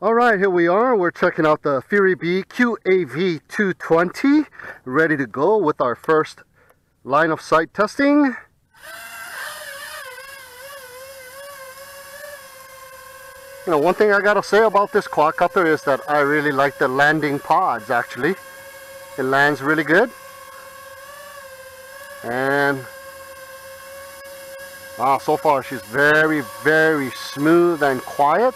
Alright, here we are. We're checking out the FuriBee QAV220. Ready to go with our first line of sight testing. You know, one thing I gotta say about this quadcopter is that I really like the landing pods actually. It lands really good. And so far she's very, very smooth and quiet.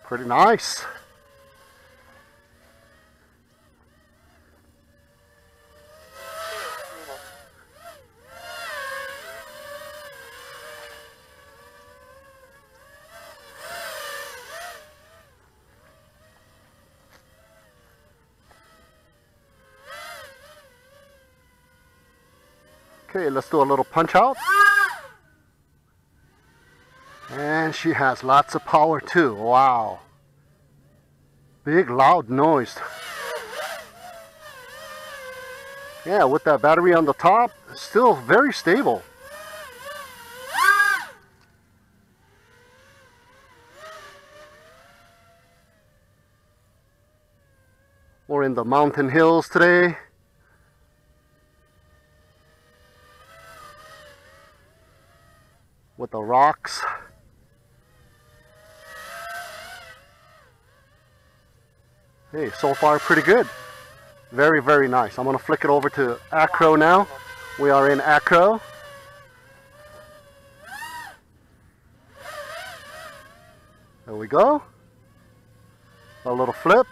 Pretty nice. Okay, let's do a little punch out. And she has lots of power too. Wow. Big loud noise. Yeah, with that battery on the top, still very stable. We're in the mountain hills today. With the rocks. Hey, so far pretty good. Very, very nice. I'm going to flick it over to acro now. We are in acro. There we go. A little flip.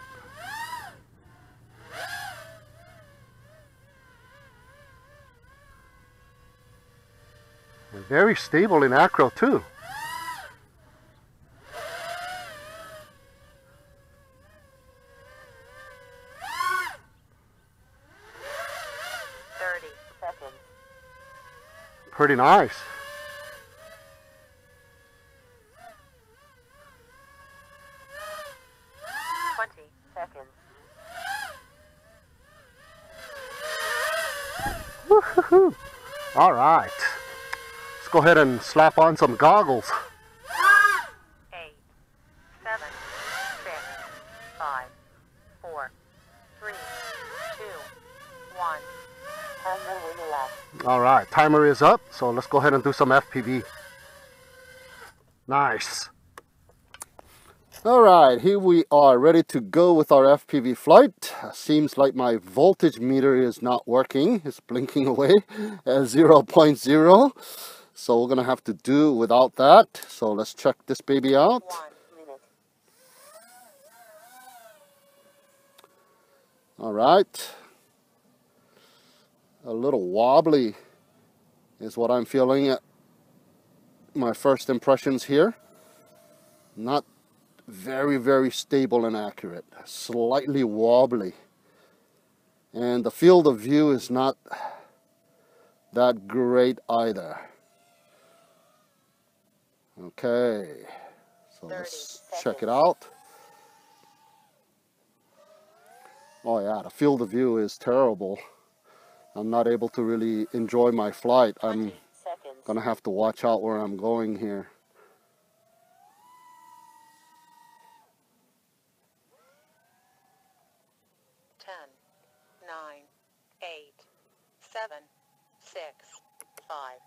And very stable in acro too. Pretty nice. Woohoo! All right. Let's go ahead and slap on some goggles. 8, 7, 6, 5, 4, 3, 2, 1. All right, timer is up, so let's go ahead and do some FPV. Nice. All right, here we are ready to go with our FPV flight. Seems like my voltage meter is not working. It's blinking away at 0.0. So we're gonna have to do without that. So let's check this baby out. 1 minute. All right. A little wobbly is what I'm feeling at my first impressions here. Not very, very stable and accurate. Slightly wobbly. And the field of view is not that great either. Okay. So let's check it out. Oh yeah, the field of view is terrible. I'm not able to really enjoy my flight. I'm gonna have to watch out where I'm going here. Ten, 9, 8, 7, 6, 5.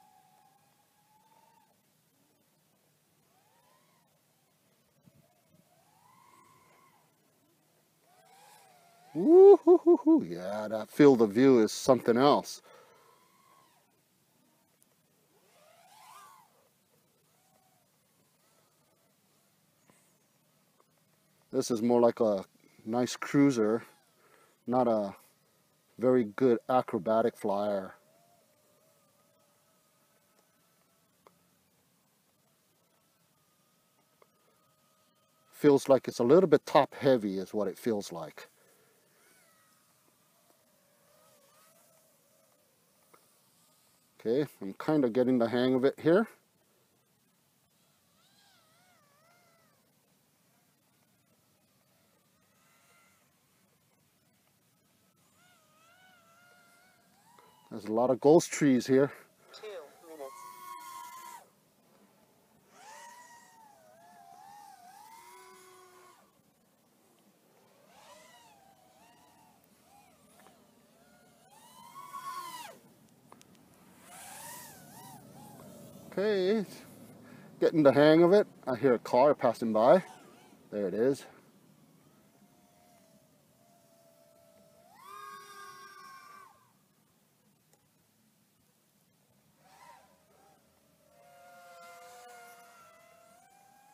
Woo-hoo-hoo-hoo. Yeah, that field of view is something else. This is more like a nice cruiser, not a very good acrobatic flyer. Feels like it's a little bit top heavy is what it feels like. Okay, I'm kind of getting the hang of it here. There's a lot of ghost trees here. 2 minutes. Okay, getting the hang of it. I hear a car passing by. There it is.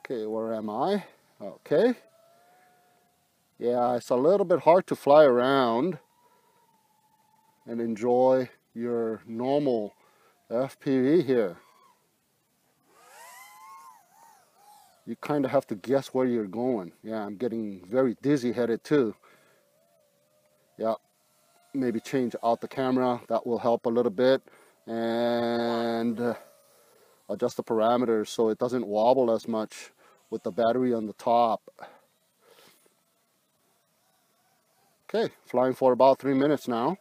Okay, where am I? Okay. Yeah, it's a little bit hard to fly around and enjoy your normal FPV here. You kind of have to guess where you're going. Yeah, I'm getting very dizzy headed too. Yeah, maybe change out the camera. That will help a little bit. And adjust the parameters so it doesn't wobble as much with the battery on the top. Okay, flying for about 3 minutes now.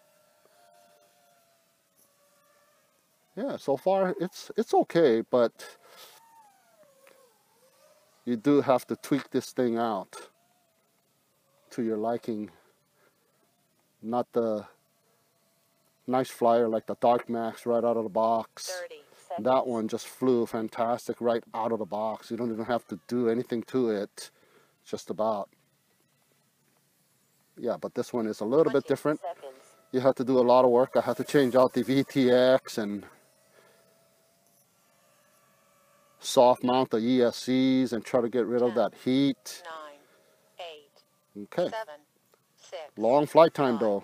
Yeah, so far it's okay, but you do have to tweak this thing out to your liking. Not the nice flyer like the Dark Max right out of the box. 30 seconds. That one just flew fantastic right out of the box. You don't even have to do anything to it, just about. Yeah, but this one is a little bit different. Seconds. You have to do a lot of work. I have to change out the VTX and soft mount the ESCs and try to get rid of that heat. 9, 8, Okay. 7, 6. Long flight time 5, though.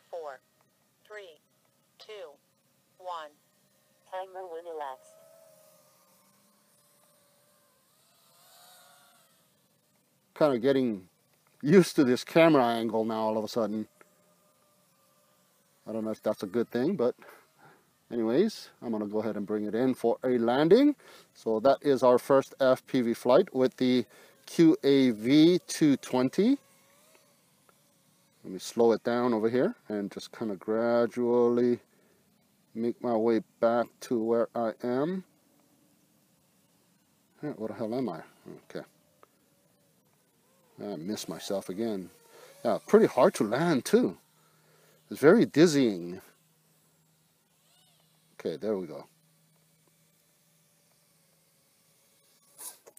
4, 3, 2, 1. Timer when elapsed. Kind of getting used to this camera angle now all of a sudden. I don't know if that's a good thing, but anyways, I'm going to go ahead and bring it in for a landing. So that is our first FPV flight with the QAV220. Let me slow it down over here and just kind of gradually make my way back to where I am. What the hell am I? Okay. I missed myself again. Yeah, pretty hard to land too. It's very dizzying. Okay, there we go.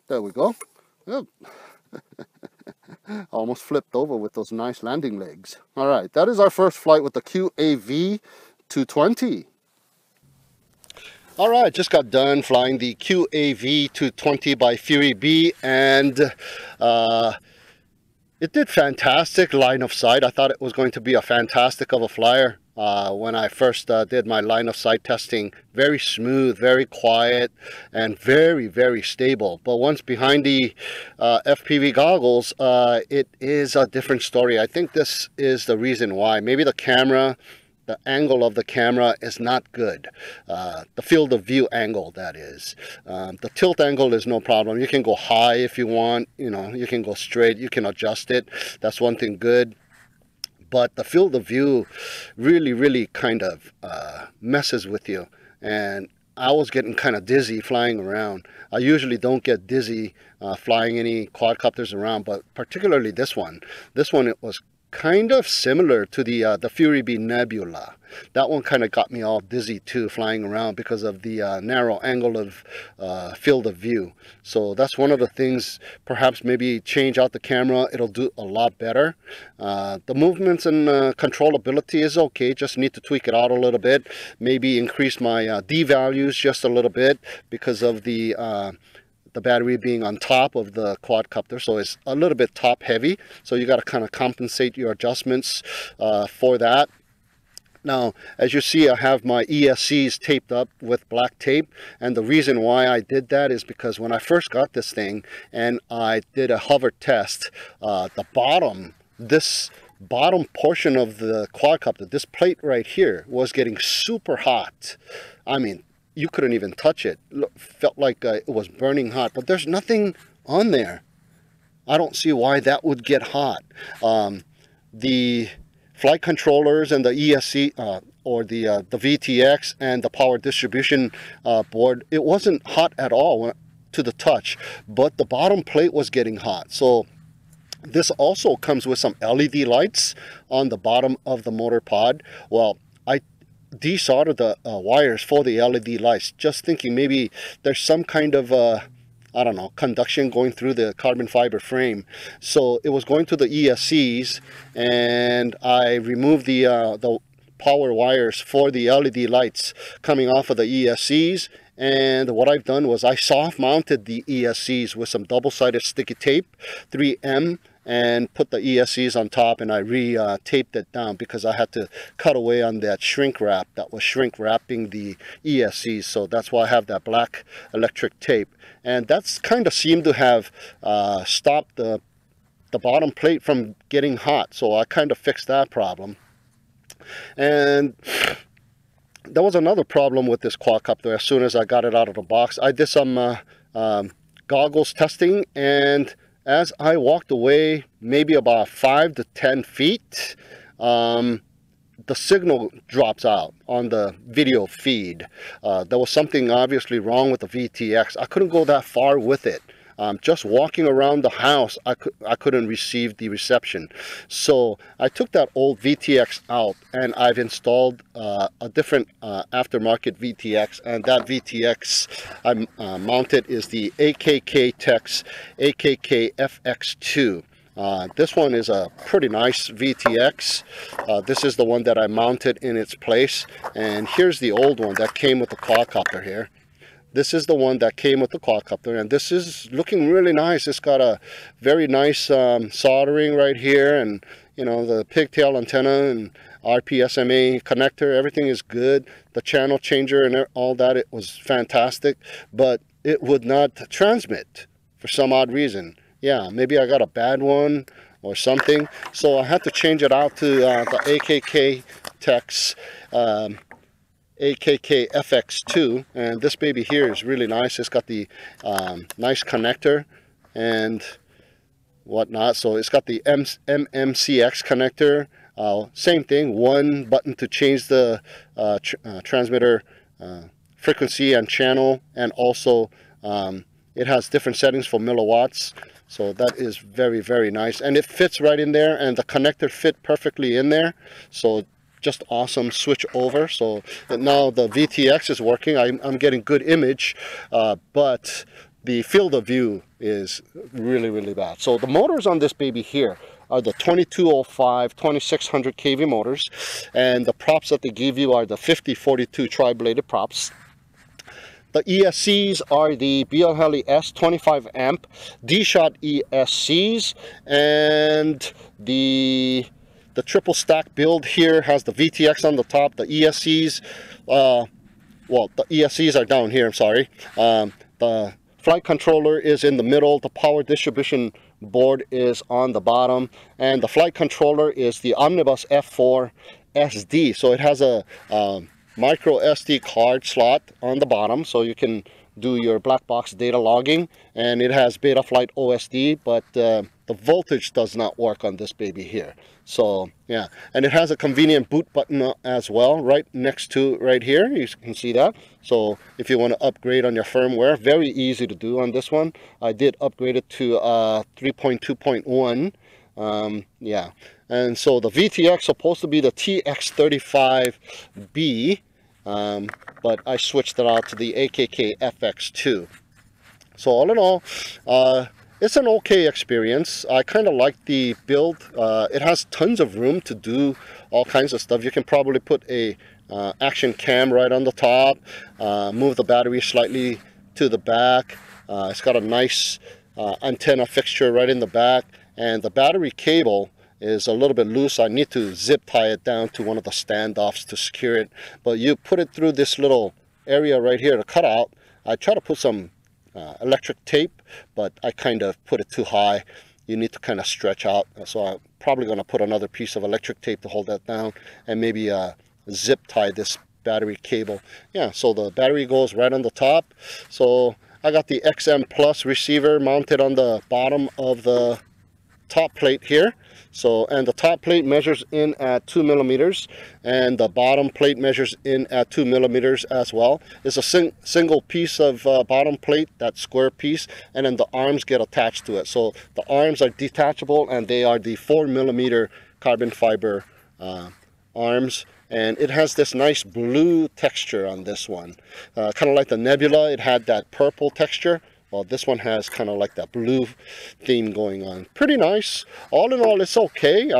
There we go. Yep. Almost flipped over with those nice landing legs. All right, that is our first flight with the QAV220. All right, just got done flying the QAV220 by FuriBee, and it did fantastic line of sight. I thought it was going to be a fantastic of a flyer when I first did my line of sight testing. Very smooth, very quiet, and very, very stable. But once behind the FPV goggles, it is a different story. I think this is the reason why. Maybe the camera, the angle of the camera is not good. The field of view angle, that is. The tilt angle is no problem. You can go high if you want, you know, you can go straight, you can adjust it. That's one thing good. But the field of view really kind of messes with you. And I was getting kind of dizzy flying around. I usually don't get dizzy flying any quadcopters around, but particularly this one. This one, it was kind of similar to the FuriBee Nebula. That one kind of got me all dizzy too, flying around because of the narrow angle of field of view. So that's one of the things. Perhaps maybe change out the camera, it'll do a lot better. The movements and controllability is okay, just need to tweak it out a little bit. Maybe increase my D values just a little bit because of the battery being on top of the quadcopter, so it's a little bit top heavy, so you got to kind of compensate your adjustments for that. Now, as you see, I have my ESCs taped up with black tape, and the reason why I did that is because when I first got this thing and I did a hover test, this bottom portion of the quadcopter, this plate right here, was getting super hot. I mean, you couldn't even touch it. Felt like it was burning hot, but there's nothing on there. I don't see why that would get hot. The flight controllers and the ESC, or the VTX and the power distribution board, it wasn't hot at all to the touch, but the bottom plate was getting hot. So this also comes with some LED lights on the bottom of the motor pod. Well, I desoldered the wires for the LED lights, just thinking maybe there's some kind of I don't know, conduction going through the carbon fiber frame. So it was going to the ESCs, and I removed the power wires for the LED lights coming off of the ESCs. And what I've done was I soft mounted the ESCs with some double-sided sticky tape, 3M, and put the ESCs on top, and I re-taped it down because I had to cut away on that shrink wrap that was shrink wrapping the ESCs. So that's why I have that black electric tape, and that's kind of seemed to have stopped the bottom plate from getting hot. So I kind of fixed that problem. And there was another problem with this quadcopter. As soon as I got it out of the box, I did some goggles testing, and as I walked away maybe about 5 to 10 feet, the signal drops out on the video feed. There was something obviously wrong with the VTX. I couldn't go that far with it. Just walking around the house, I couldn't receive the reception. So I took that old VTX out, and I've installed a different aftermarket VTX, and that VTX I mounted is the AKK Tech's AKK FX2. This one is a pretty nice VTX. This is the one that I mounted in its place, and here's the old one that came with the quadcopter here. This is the one that came with the quadcopter, and this is looking really nice. It's got a very nice soldering right here, and you know, the pigtail antenna and RPSMA connector, everything is good. The channel changer and all that, it was fantastic, but it would not transmit for some odd reason. Yeah, maybe I got a bad one or something. So I had to change it out to the AKK Tech's AKK FX2, and this baby here is really nice. It's got the nice connector and whatnot. So it's got the MMCX connector. Same thing, one button to change the transmitter frequency and channel, and also it has different settings for milliwatts. So that is very, very nice, and it fits right in there, and the connector fit perfectly in there. So just awesome switch over. So now the VTX is working. I'm getting good image, but the field of view is really, really bad. So the motors on this baby here are the 2205 2600 kV motors, and the props that they give you are the 5042 tri-bladed props. The ESCs are the BLHeli S 25 amp D-Shot ESCs, and the triple stack build here has the VTX on the top. The ESCs, well, the ESCs are down here, I'm sorry. The flight controller is in the middle. The power distribution board is on the bottom, and the flight controller is the Omnibus F4 SD. So it has a micro SD card slot on the bottom, so you can do your black box data logging, and it has Betaflight OSD, but the voltage does not work on this baby here. So yeah, and it has a convenient boot button as well, right next to right here. You can see that. So if you want to upgrade on your firmware, very easy to do on this one. I did upgrade it to 3.2.1. Yeah, and so the VTX supposed to be the TX35B, but I switched it out to the AKK FX2. So all in all, it's an okay experience. I kind of like the build. It has tons of room to do all kinds of stuff. You can probably put a action cam right on the top, move the battery slightly to the back. It's got a nice antenna fixture right in the back, and the battery cable is a little bit loose. I need to zip tie it down to one of the standoffs to secure it, but you put it through this little area right here to cut out. I try to put some electric tape, but I kind of put it too high. You need to kind of stretch out, so I'm probably going to put another piece of electric tape to hold that down, and maybe zip tie this battery cable. Yeah, so the battery goes right on the top. So I got the XM Plus receiver mounted on the bottom of the top plate here. So, and the top plate measures in at 2 millimeters, and the bottom plate measures in at 2 millimeters as well. It's a single piece of bottom plate, that square piece, and then the arms get attached to it. So the arms are detachable, and they are the 4 millimeter carbon fiber arms. And it has this nice blue texture on this one. Kind of like the Nebula, it had that purple texture. Well, this one has kind of like that blue theme going on. Pretty nice. All in all, it's okay.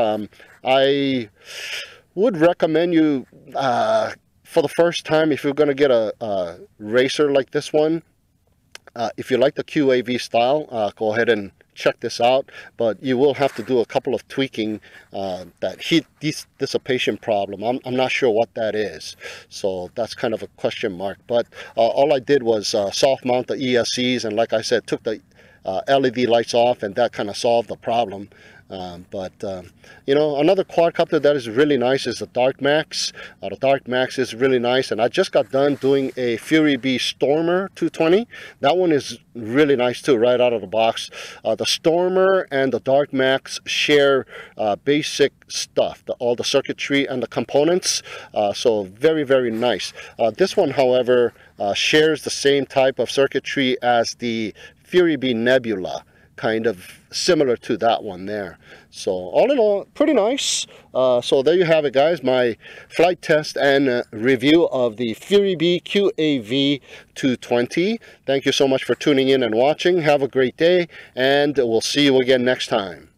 I would recommend you, for the first time, if you're going to get a racer like this one, if you like the QAV style, go ahead and check this out, but you will have to do a couple of tweaking. That heat dissipation problem, I'm not sure what that is, so that's kind of a question mark. But all I did was soft mount the ESCs, and like I said, took the LED lights off, and that kind of solved the problem. You know, another quadcopter that is really nice is the Dark Max. The Dark Max is really nice, and I just got done doing a FuriBee Stormer 220. That one is really nice too, right out of the box. The Stormer and the Dark Max share basic stuff, all the circuitry and the components, so very, very nice. This one, however, shares the same type of circuitry as the FuriBee Nebula, kind of similar to that one there. So all in all, pretty nice. So there you have it, guys, my flight test and review of the FuriBee QAV220. Thank you so much for tuning in and watching. Have a great day, and we'll see you again next time.